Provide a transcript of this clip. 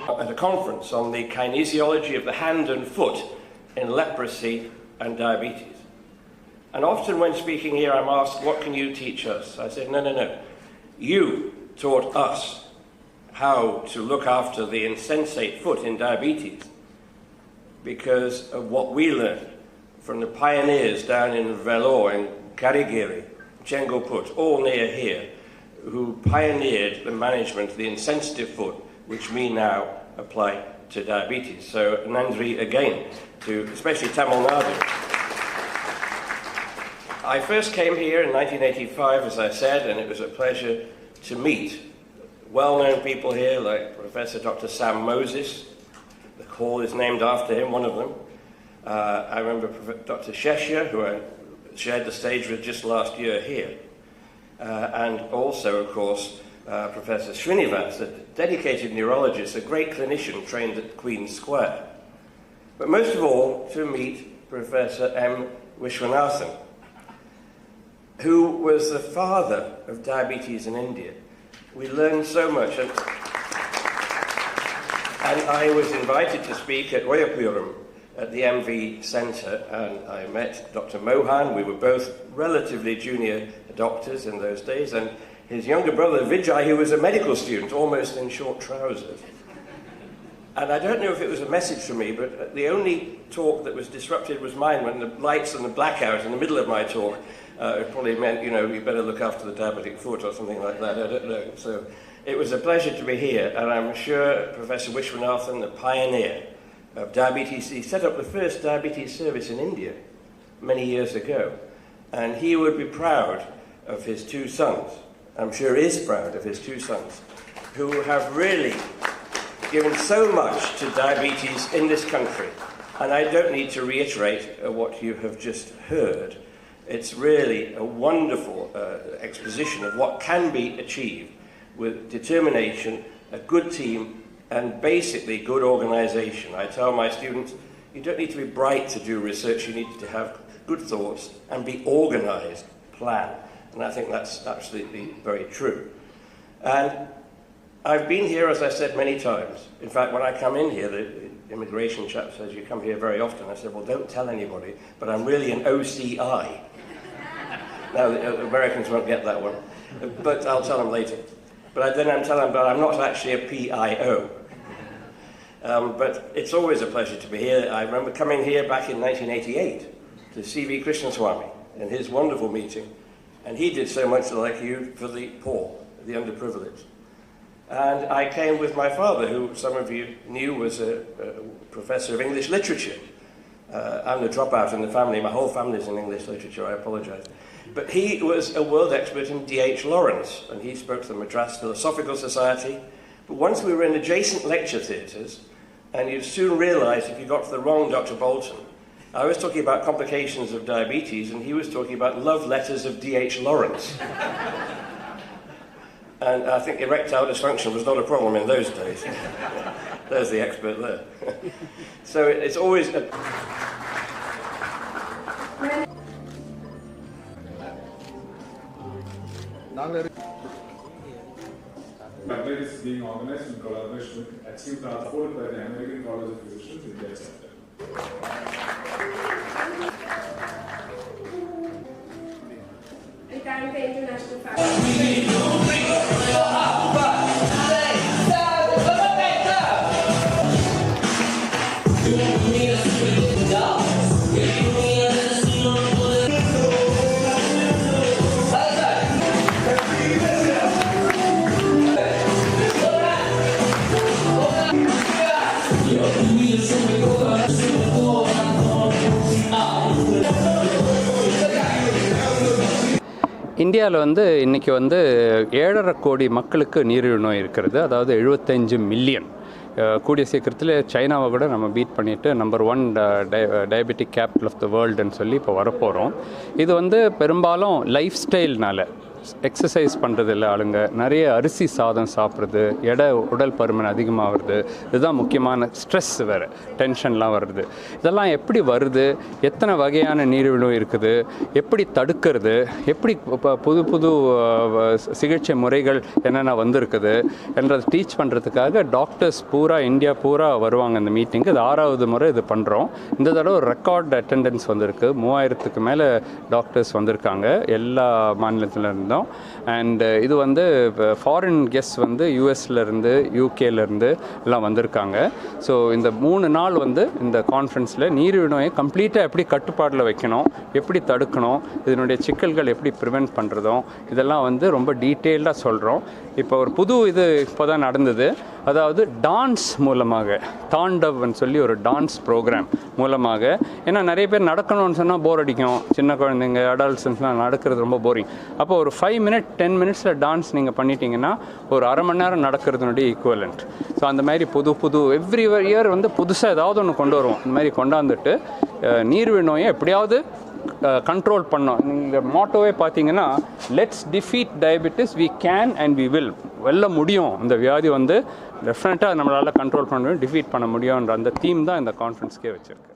at a conference on the kinesiology of the hand and foot in leprosy and diabetes. And often when speaking here, I'm asked, what can you teach us? I said, no. You taught us how to look after the insensate foot in diabetes because of what we learned from the pioneers down in Vellore, in Karigiri, Chengoput, all near here, who pioneered the management of the insensitive foot, which we now apply to diabetes. So Nandri again, to especially Tamil Nadu. I first came here in 1985, as I said, and it was a pleasure to meet well-known people here like Professor Dr. Sam Moses. The hall is named after him, one of them. I remember Dr. Sheshia, who I shared the stage with just last year here. And also, of course, Professor Srinivas, a dedicated neurologist, a great clinician trained at Queen's Square. But most of all, to meet Professor M. Vishwanathan, who was the father of diabetes in India. We learned so much. And I was invited to speak at Oyapuram at the MV Centre, and I met Dr. Mohan. We were both relatively junior doctors in those days, and his younger brother Vijay, who was a medical student, almost in short trousers. And I don't know if it was a message for me, but the only talk that was disrupted was mine when the lights and the blackout in the middle of my talk it probably meant, you better look after the diabetic foot or something like that, I don't know. So it was a pleasure to be here, and I'm sure Professor Vishwanathan, the pioneer of diabetes, he set up the first diabetes service in India many years ago, and he would be proud of his two sons, I'm sure is proud of his two sons, who have really given so much to diabetes in this country. And I don't need to reiterate what you have just heard. It's really a wonderful exposition of what can be achieved with determination, a good team, and basically good organization. I tell my students, you don't need to be bright to do research, you need to have good thoughts and be organized, plan. And I think that's absolutely very true. And I've been here, as I said, many times. In fact, when I come in here, the immigration chap says, you come here very often. I said, well, don't tell anybody, but I'm really an OCI. Now, the Americans won't get that one, but I'll tell them later. But then I'm telling them, but I'm not actually a PIO. But it's always a pleasure to be here. I remember coming here back in 1988 to C.V. Krishnaswamy in his wonderful meeting, and he did so much like you for the poor, the underprivileged. And I came with my father, who some of you knew was a professor of English literature. I'm the dropout in the family. My whole family's in English literature, I apologize. But he was a world expert in D.H. Lawrence, and he spoke to the Madras Philosophical Society. But once we were in adjacent lecture theatres, and you'd soon realize if you got to the wrong Dr. Bolton, I was talking about complications of diabetes, and he was talking about love letters of D.H. Lawrence. And I think erectile dysfunction was not a problem in those days. There's the expert there. So it's always a... Is being organized in collaboration with Achieve Transport by the American College of Physicians in their center. And thank the international இந்தியாவில் இன்றைக்கி 7.5 கோடி மக்களுக்கு நீரிழிவு நோய் இருக்கிறது. அதாவது 75 million. கூடிய சீக்கிரத்தில் சைனாவை கூட நம்ம பீட் பண்ணிவிட்டு number 1 diabetic capital of the வேர்ல்டுன்னு சொல்லி இப்போ வரப்போகிறோம். இது பெரும்பாலும் லைஃப் ஸ்டைல்னால், எக்ஸசைஸ் பண்ணுறதில்ல ஆளுங்க, நிறைய அரிசி சாதம் சாப்பிட்றது, உடல் பருமன் அதிகமாக வருது. இதுதான் முக்கியமான ஸ்ட்ரெஸ் வேறு, டென்ஷன்லாம் வருது. இதெல்லாம் எப்படி வருது, எத்தனை வகையான நீரிழிவு இருக்குது, எப்படி தடுக்கிறது, எப்படி புது புது சிகிச்சை முறைகள் என்னென்ன வந்திருக்குது என்றதை டீச் பண்ணுறதுக்காக டாக்டர்ஸ் பூரா இந்தியா பூரா வருவாங்க இந்த மீட்டிங்கு. இது 6வது முறை இது பண்ணுறோம். இந்த தடவை ஒரு ரெக்கார்ட் அட்டெண்டன்ஸ் வந்திருக்கு. 3000க்கு மேலே டாக்டர்ஸ் வந்திருக்காங்க எல்லா மாநிலத்தில் இருந்தோம். அண்ட் இது வந்து ஃபாரின் கெஸ்ட் வந்து யூஎஸ்லேருந்து யூகேலேருந்து எல்லாம் வந்திருக்காங்க. ஸோ இந்த 3 நாள் வந்து இந்த கான்ஃபரன்ஸில் நீரிழிவு நோயை கம்ப்ளீட்டாக எப்படி கட்டுப்பாட்டில் வைக்கணும், எப்படி தடுக்கணும், இதனுடைய சிக்கல்கள் எப்படி ப்ரிவெண்ட் பண்ணுறதும் இதெல்லாம் வந்து ரொம்ப டீட்டெயில்டாக சொல்கிறோம். இப்போ ஒரு புது இது இப்போ தான் நடந்தது. அதாவது டான்ஸ் மூலமாக, தாண்டவ்னு சொல்லி ஒரு டான்ஸ் ப்ரோக்ராம் மூலமாக, ஏன்னா நிறைய பேர் நடக்கணும்னு சொன்னால் போர் அடிக்கும், சின்ன குழந்தைங்க அடால்சன்ஸ்லாம் நடக்கிறது ரொம்ப போரிங். அப்போ ஒரு 5 மினிட் 10 மினிட்ஸில் டான்ஸ் நீங்கள் பண்ணிட்டீங்கன்னா ஒரு அரை மணி நேரம் நடக்கிறதுனுடைய ஈக்குவலண்ட். ஸோ அந்த மாதிரி புது எவ்ரி இயர் வந்து புதுசாக ஏதாவது ஒன்று கொண்டு வருவோம். இந்த மாதிரி கொண்டாந்துட்டு நீரிழிவு நோயை எப்படியாவது கண்ட்ரோல் பண்ணோம். இந்த மோட்டோவே பார்த்தீங்கன்னா, let's defeat diabetes, we can and we will. வெல்ல முடியும், இந்த வியாதி வந்து டெஃபினட்டாக நம்மளால் கண்ட்ரோல் பண்ண முடியும், டிஃபீட் பண்ண முடியும்ன்ற அந்த தீம் தான் இந்த கான்ஃபரன்ஸ்க்கே வச்சுருக்கு.